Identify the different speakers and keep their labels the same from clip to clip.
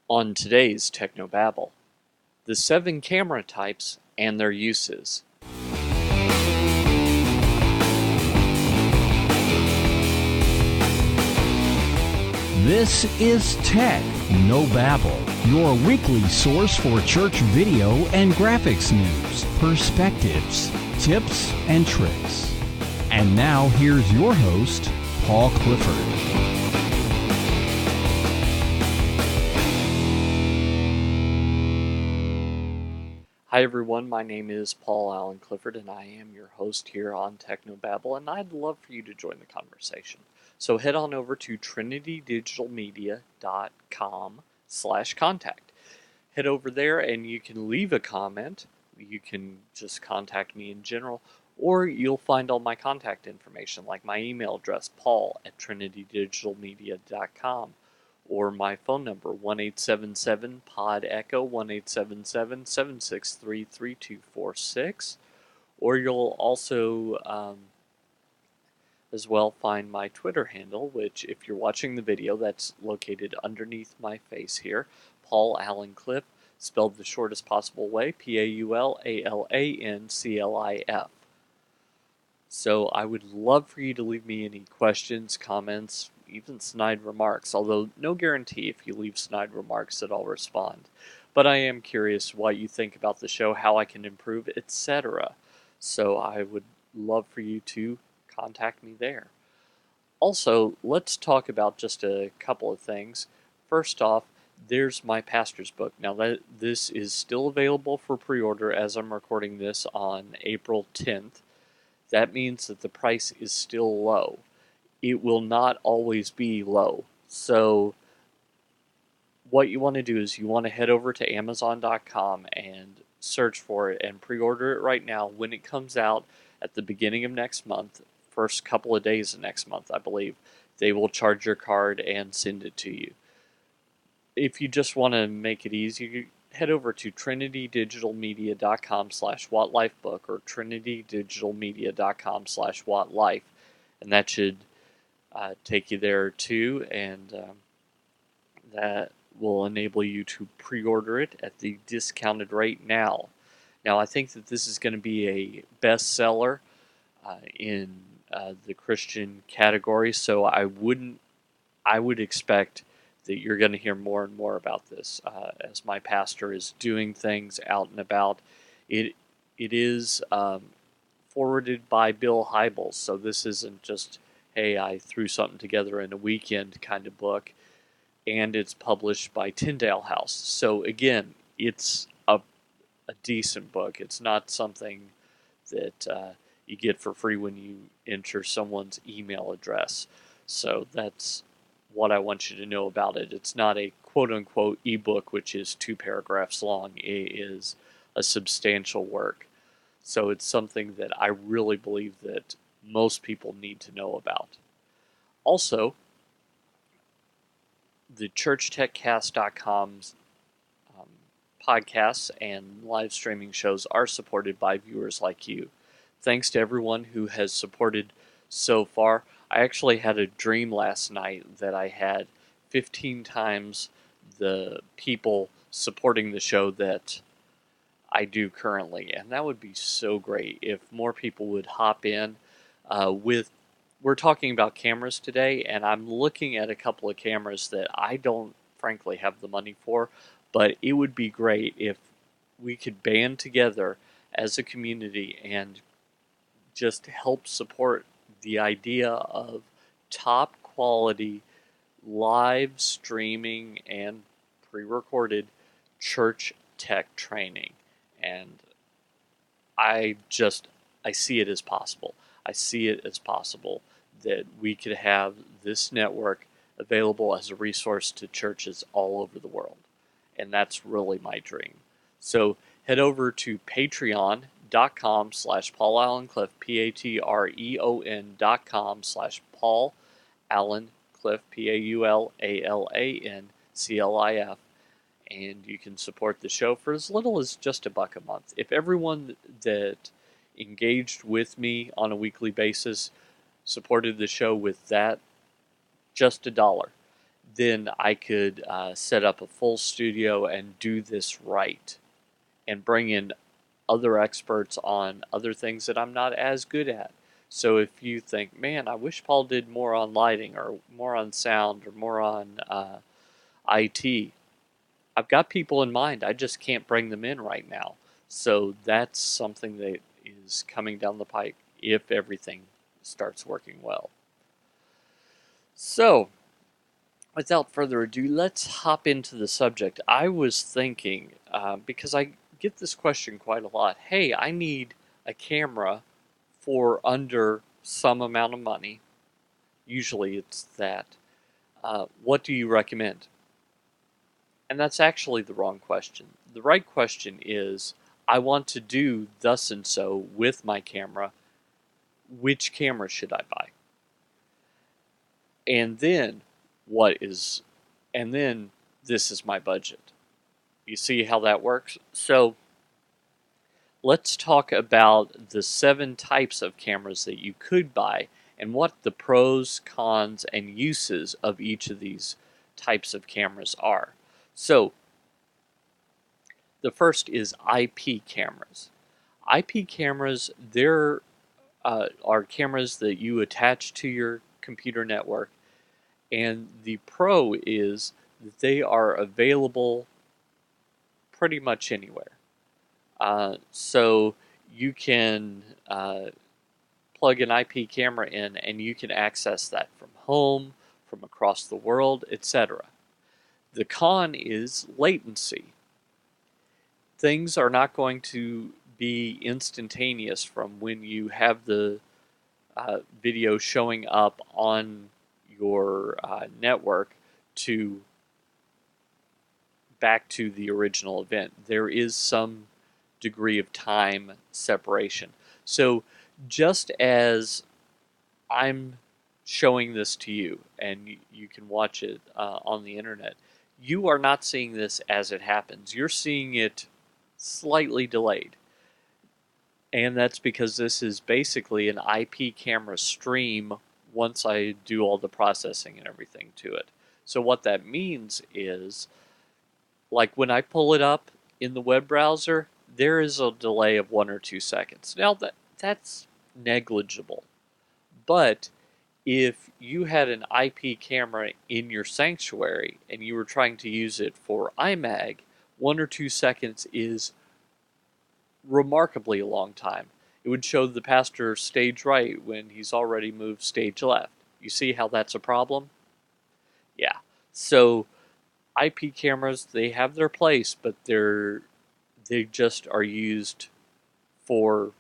Speaker 1: On today's Technobabble, the 7 camera types and their uses.
Speaker 2: This is Tech No Babble, your weekly source for church video and graphics news, perspectives, tips, and tricks. And now here's your host, Paul Clifford.
Speaker 1: Hi everyone, my name is Paul Allen Clifford and I am your host here on Technobabble, and I'd love for you to join the conversation. So head on over to trinitydigitalmedia.com/contact. Head over there and you can leave a comment. You can just contact me in general, or you'll find all my contact information like my email address, paul@trinitydigitalmedia.com. Or my phone number, 1-877-POD-ECHO, 1-877-763-3246. Or you'll also as well find my Twitter handle, which if you're watching the video, that's located underneath my face here, Paul Allen Cliff, spelled the shortest possible way, PAULALANCLIF. So I would love for you to leave me any questions, comments, even snide remarks, although no guarantee if you leave snide remarks that I'll respond. But I am curious what you think about the show, how I can improve, etc. So I would love for you to contact me there. Also, let's talk about just a couple of things. First off, there's my pastor's book. Now, this is still available for pre-order as I'm recording this on April 10th. That means that the price is still low. It will not always be low. So what you want to do is you want to head over to Amazon.com and search for it and pre-order it right now. When it comes out at the beginning of next month, first couple of days of next month, I believe, they will charge your card and send it to you. If you just want to make it easy, head over to trinitydigitalmedia.com/whatlifebook or trinitydigitalmedia.com/whatlife, and that should take you there too, and that will enable you to pre-order it at the discounted rate now. Now, I think that this is going to be a bestseller in the Christian category, so I would expect that you're going to hear more and more about this as my pastor is doing things out and about. It is forwarded by Bill Hybels, so this isn't just, hey, I threw something together in a weekend kind of book, and it's published by Tyndale House. So again, it's a decent book. It's not something that you get for free when you enter someone's email address. So that's what I want you to know about it. It's not a quote-unquote ebook, which is 2 paragraphs long. It is a substantial work. So it's something that I really believe that most people need to know about. Also, the churchtechcast.com's podcasts and live streaming shows are supported by viewers like you. Thanks to everyone who has supported so far. I actually had a dream last night that I had 15 times the people supporting the show that I do currently, and that would be so great if more people would hop in. We're talking about cameras today, and I'm looking at a couple of cameras that I don't frankly have the money for, but it would be great if we could band together as a community and just help support the idea of top quality live streaming and pre-recorded church tech training. And I see it as possible. I see it as possible that we could have this network available as a resource to churches all over the world. And that's really my dream. So head over to patreon.com/Paul Allen Cliff, patreon.com/Paul Allen Cliff, PAULALANCLIF, and you can support the show for as little as just $1 a month. If everyone that engaged with me on a weekly basis supported the show with that, just $1, then I could set up a full studio and do this right and bring in other experts on other things that I'm not as good at. So if you think, man, I wish Paul did more on lighting or more on sound or more on IT, I've got people in mind. I just can't bring them in right now. So that's something that is coming down the pike if everything starts working well. So, without further ado, let's hop into the subject. I was thinking, because I get this question quite a lot, hey, I need a camera for under some amount of money. Usually it's that. What do you recommend? And that's actually the wrong question. The right question is, I want to do thus and so with my camera. Which camera should I buy? And then, what is, and then this is my budget. You see how that works? So, let's talk about the 7 types of cameras that you could buy and what the pros, cons, and uses of each of these types of cameras are. So, the first is IP cameras. IP cameras, are cameras that you attach to your computer network, and the pro is that they are available pretty much anywhere. So you can plug an IP camera in and you can access that from home, from across the world, etc. The con is latency. Things are not going to be instantaneous from when you have the video showing up on your network to back to the original event. There is some degree of time separation. So just as I'm showing this to you and you can watch it on the internet, you are not seeing this as it happens. You're seeing it slightly delayed. And that's because this is basically an IP camera stream once I do all the processing and everything to it. So what that means is, like when I pull it up in the web browser, there is a delay of 1 or 2 seconds. Now that's negligible. But if you had an IP camera in your sanctuary and you were trying to use it for iMag, 1 or 2 seconds is remarkably a long time. It would show the pastor stage right when he's already moved stage left. You see how that's a problem? Yeah. So IP cameras, they have their place, but they just are used for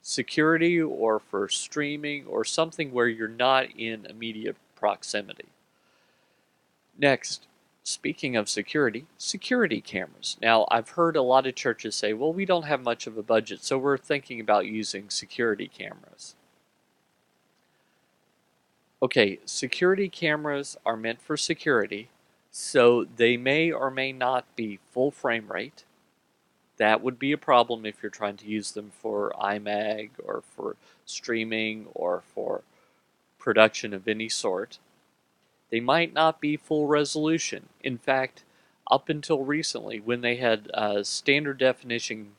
Speaker 1: security or for streaming or something where you're not in immediate proximity. Next, speaking of security cameras. Now, I've heard a lot of churches say, well, we don't have much of a budget, so we're thinking about using security cameras. Okay, security cameras are meant for security, so they may or may not be full frame rate. That would be a problem if you're trying to use them for iMag or for streaming or for production of any sort. They might not be full resolution. In fact, up until recently, when they had standard definition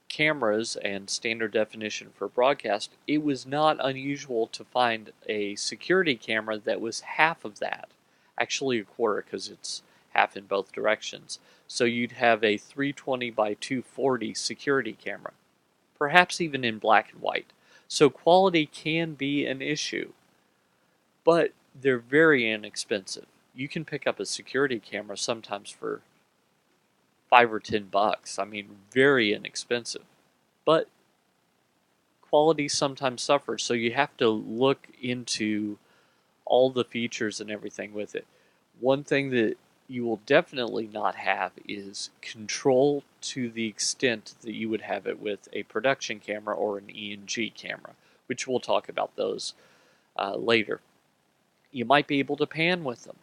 Speaker 1: cameras and standard definition for broadcast, it was not unusual to find a security camera that was half of that. Actually a quarter, because it's half in both directions. So you'd have a 320 by 240 security camera, perhaps even in black and white. So quality can be an issue, but they're very inexpensive. You can pick up a security camera sometimes for $5 or $10. I mean, very inexpensive. But quality sometimes suffers, so you have to look into all the features and everything with it. One thing that you will definitely not have is control to the extent that you would have it with a production camera or an ENG camera, which we'll talk about those later. You might be able to pan with them.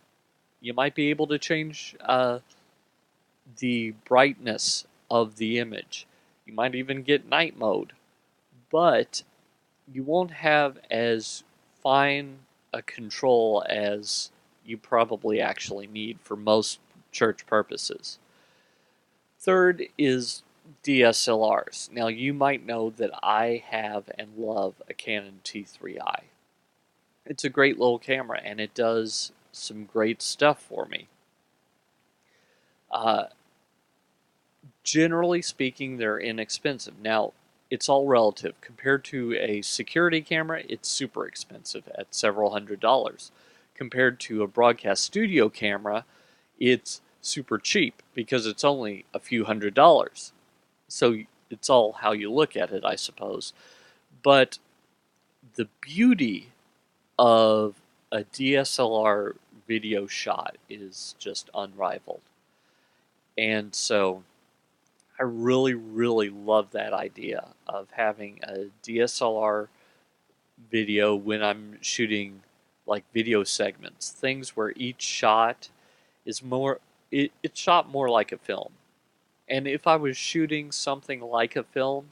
Speaker 1: You might be able to change the brightness of the image. You might even get night mode, but you won't have as fine a control as you probably actually need for most church purposes. Third is DSLRs. Now, you might know that I have and love a Canon T3i. It's a great little camera, and it does some great stuff for me. Uh, Generally speaking, they're inexpensive. Now, it's all relative. Compared to a security camera, it's super expensive at several $100s. Compared to a broadcast studio camera, it's super cheap because it's only a few $100s. So it's all how you look at it, I suppose. But the beauty of a DSLR video shot is just unrivaled. And so I really, really love that idea of having a DSLR video when I'm shooting like video segments, things where each shot is more, it's shot more like a film. And if I was shooting something like a film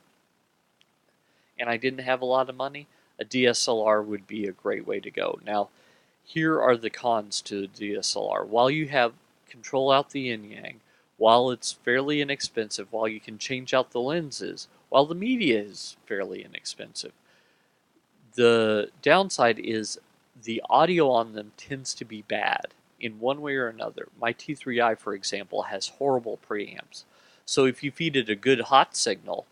Speaker 1: and I didn't have a lot of money, a DSLR would be a great way to go. Now, here are the cons to a DSLR. While you have control out the yin yang, while it's fairly inexpensive, while you can change out the lenses, while the media is fairly inexpensive, the downside is the audio on them tends to be bad in one way or another. My T3i, for example, has horrible preamps. So if you feed it a good hot signal,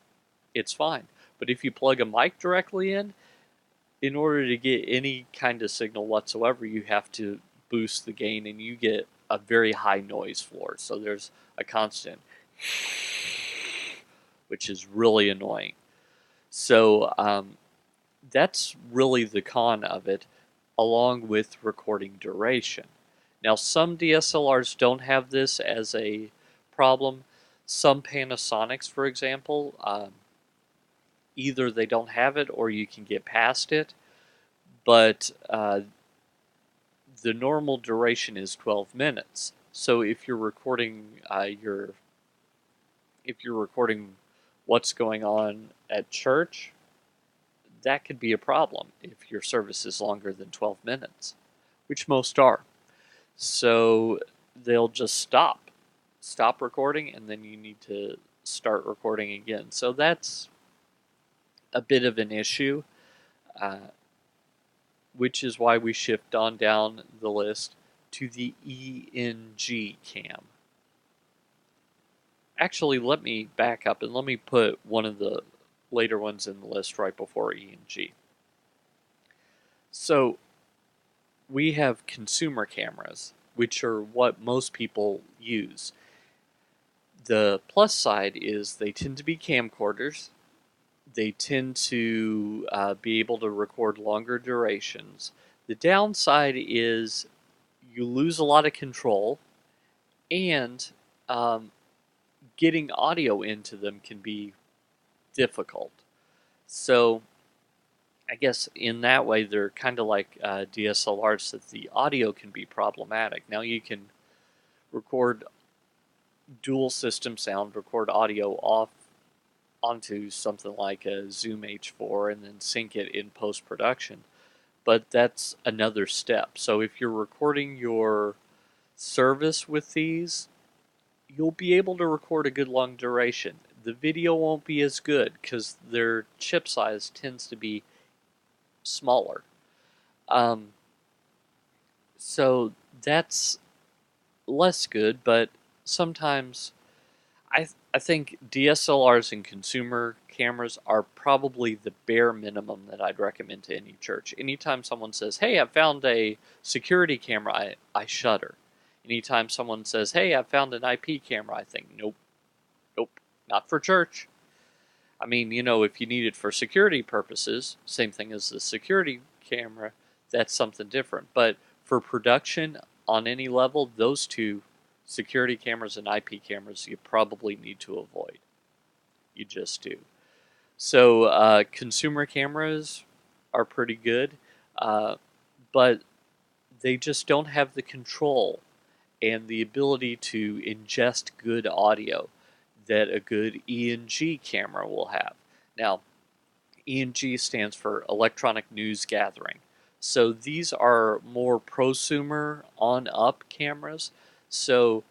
Speaker 1: it's fine. But if you plug a mic directly in order to get any kind of signal whatsoever, you have to boost the gain, and you get a very high noise floor. So there's a constant, which is really annoying. So that's really the con of it, along with recording duration. Now, some DSLRs don't have this as a problem. Some Panasonics, for example, either they don't have it or you can get past it, but the normal duration is 12 minutes. So if you're recording if you're recording what's going on at church, that could be a problem if your service is longer than 12 minutes, which most are. So they'll just stop recording, and then you need to start recording again. So that's a bit of an issue, which is why we shift on down the list to the ENG cam. Actually, let me back up and let me put one of the later ones in the list right before ENG. So we have consumer cameras, which are what most people use. The plus side is they tend to be camcorders. They tend to be able to record longer durations. The downside is you lose a lot of control, and getting audio into them can be difficult. So I guess in that way they're kind of like DSLRs, that the audio can be problematic. Now you can record dual system sound, record audio off onto something like a Zoom H4 and then sync it in post-production, but that's another step. So if you're recording your service with these, you'll be able to record a good long duration. The video won't be as good because their chip size tends to be smaller. So that's less good, but sometimes I think DSLRs and consumer cameras are probably the bare minimum that I'd recommend to any church. Anytime someone says, hey, I found a security camera, I shudder. Anytime someone says, hey, I found an IP camera, I think, nope, not for church. I mean, if you need it for security purposes, same thing as the security camera, that's something different. But for production on any level, those two, security cameras and IP cameras, you probably need to avoid. You just do. So consumer cameras are pretty good, but they just don't have the control and the ability to ingest good audio that a good ENG camera will have. Now, ENG stands for electronic news gathering. So these are more prosumer on up cameras. So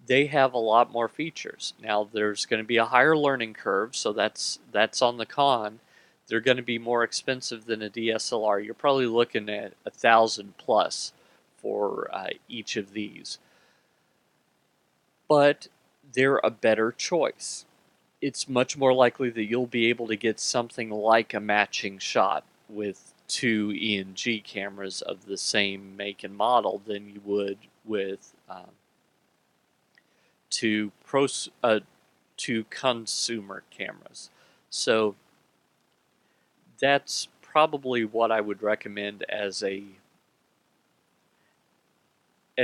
Speaker 1: they have a lot more features. Now there's going to be a higher learning curve, so that's on the con. They're going to be more expensive than a DSLR. You're probably looking at 1,000 plus for each of these, but they're a better choice. It's much more likely that you'll be able to get something like a matching shot with two ENG cameras of the same make and model than you would with two two consumer cameras. So that's probably what I would recommend as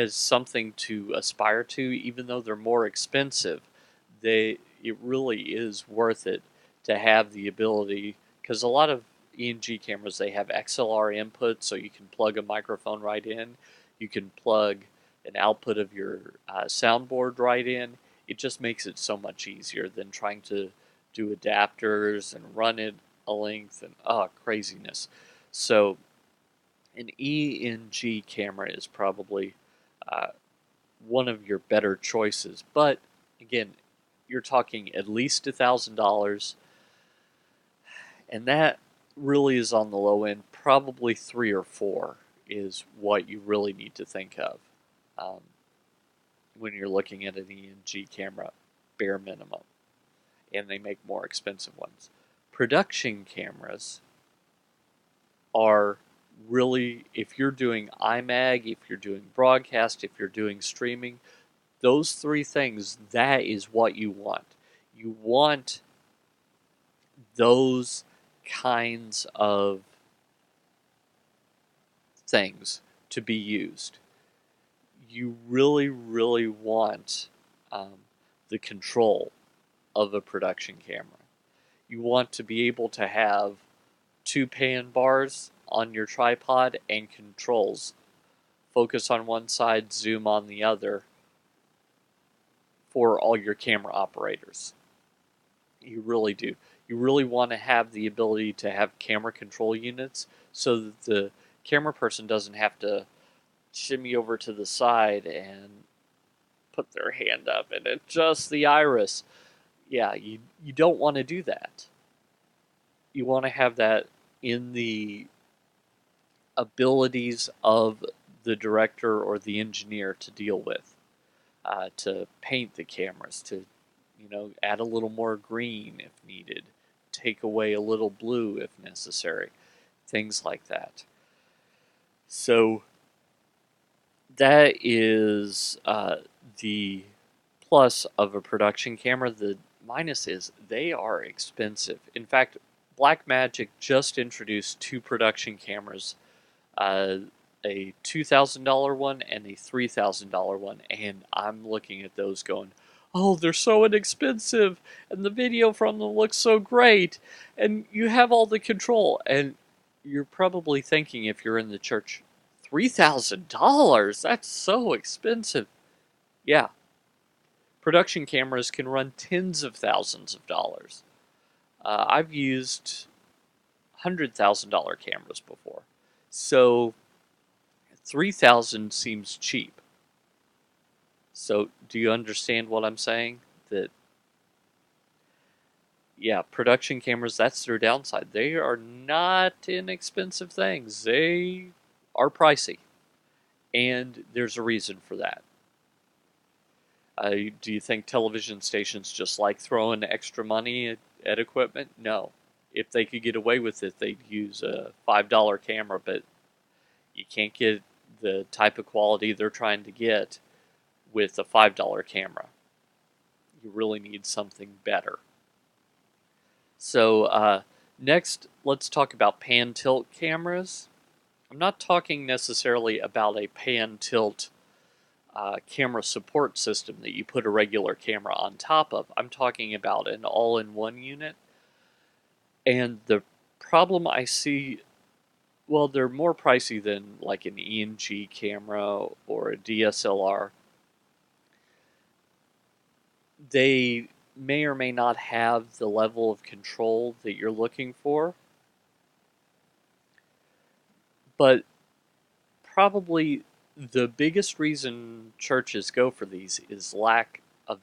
Speaker 1: something to aspire to. Even though they're more expensive, it really is worth it to have the ability, because a lot of ENG cameras, they have XLR input, so you can plug a microphone right in. You can plug an output of your soundboard right in. It just makes it so much easier than trying to do adapters and run it a length and craziness. So an ENG camera is probably uh, one of your better choices. But again, you're talking at least $1,000, and that really is on the low end. Probably three or four is what you really need to think of um, when you're looking at an ENG camera, bare minimum. And they make more expensive ones. Production cameras are really, if you're doing IMAG, if you're doing broadcast, if you're doing streaming, those three things, that is what you want. You want those kinds of things to be used. You really, really want the control of a production camera. You want to be able to have two pan bars on your tripod and controls. Focus on one side, zoom on the other for all your camera operators. You really do. You really want to have the ability to have camera control units so that the camera person doesn't have to shimmy over to the side and put their hand up and adjust the iris. Yeah, you don't want to do that. You want to have that in the abilities of the director or the engineer to deal with, to paint the cameras, to add a little more green if needed, take away a little blue if necessary, things like that. So that is the plus of a production camera. The minus is they are expensive. In fact, Blackmagic just introduced two production cameras, uh, a $2,000 one and a $3,000 one, and I'm looking at those going, oh, they're so inexpensive, and the video from them looks so great, and you have all the control. And you're probably thinking, if you're in the church, $3,000? That's so expensive. Yeah, production cameras can run tens of thousands of dollars. I've used $100,000 cameras before, so 3,000 seems cheap. So, do you understand what I'm saying? That, yeah, production cameras, that's their downside. They are not inexpensive things. They are pricey, and there's a reason for that. Do you think television stations just like throwing extra money at equipment? No. If they could get away with it, they'd use a $5 camera, but you can't get the type of quality they're trying to get with a $5 camera. You really need something better. So next, let's talk about pan-tilt cameras. I'm not talking necessarily about a pan-tilt camera support system that you put a regular camera on top of. I'm talking about an all-in-one unit. And the problem I see, well, they're more pricey than like an ENG camera or a DSLR. They may or may not have the level of control that you're looking for. But probably the biggest reason churches go for these is lack of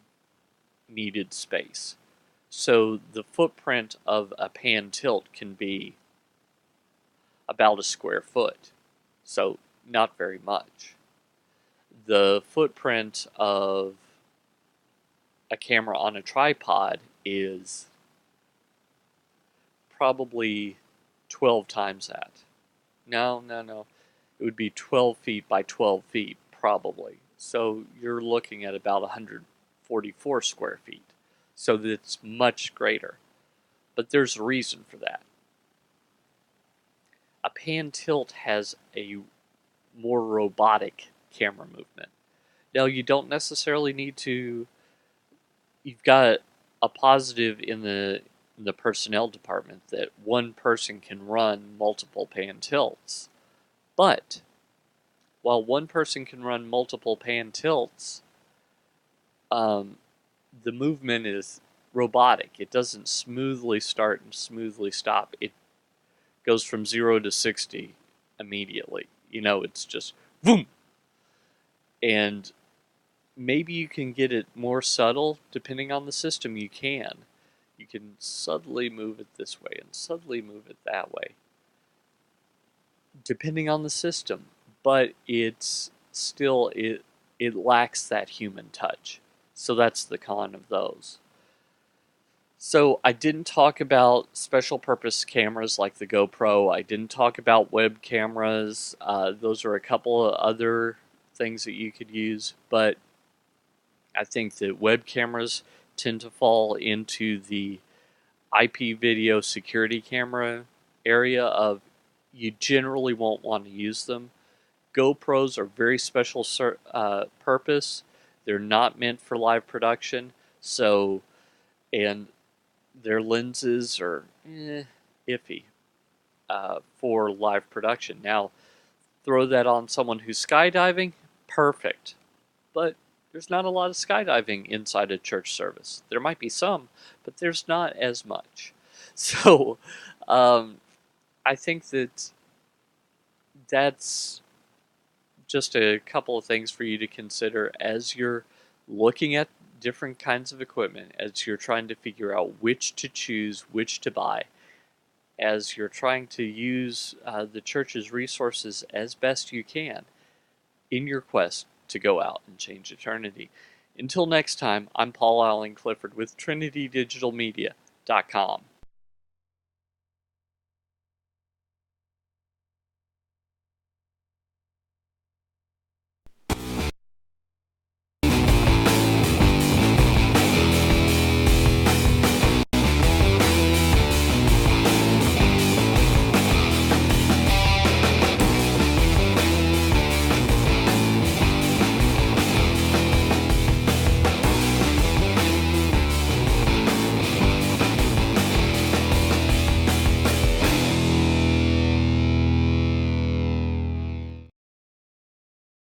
Speaker 1: needed space. So the footprint of a Pantilt can be about a square foot, so not very much. The footprint of a camera on a tripod is probably 12 times that. No. It would be 12 feet by 12 feet, probably. So you're looking at about 144 square feet. So that's much greater. But there's a reason for that. A Pantilt has a more robotic camera movement. Now, you don't necessarily need to. You've got a positive in the personnel department that one person can run multiple Pantilts. But while one person can run multiple Pantilts, the movement is robotic. It doesn't smoothly start and smoothly stop. It goes from 0 to 60 immediately. It's just boom. And maybe you can get it more subtle depending on the system. You can subtly move it this way and subtly move it that way, depending on the system. But it's still it lacks that human touch. So that's the con of those. So I didn't talk about special purpose cameras like the GoPro. I didn't talk about web cameras. Those are a couple of other things that you could use. But I think that web cameras tend to fall into the IP video security camera area of you generally won't want to use them. GoPros are very special purpose. They're not meant for live production. And their lenses are iffy for live production. Now, throw that on someone who's skydiving, perfect. But there's not a lot of skydiving inside a church service. There might be some, but there's not as much. So, I think that's just a couple of things for you to consider as you're looking at different kinds of equipment, as you're trying to figure out which to choose, which to buy, as you're trying to use the church's resources as best you can in your quest to go out and change eternity. Until next time, I'm Paul Allen Clifford with TrinityDigitalMedia.com.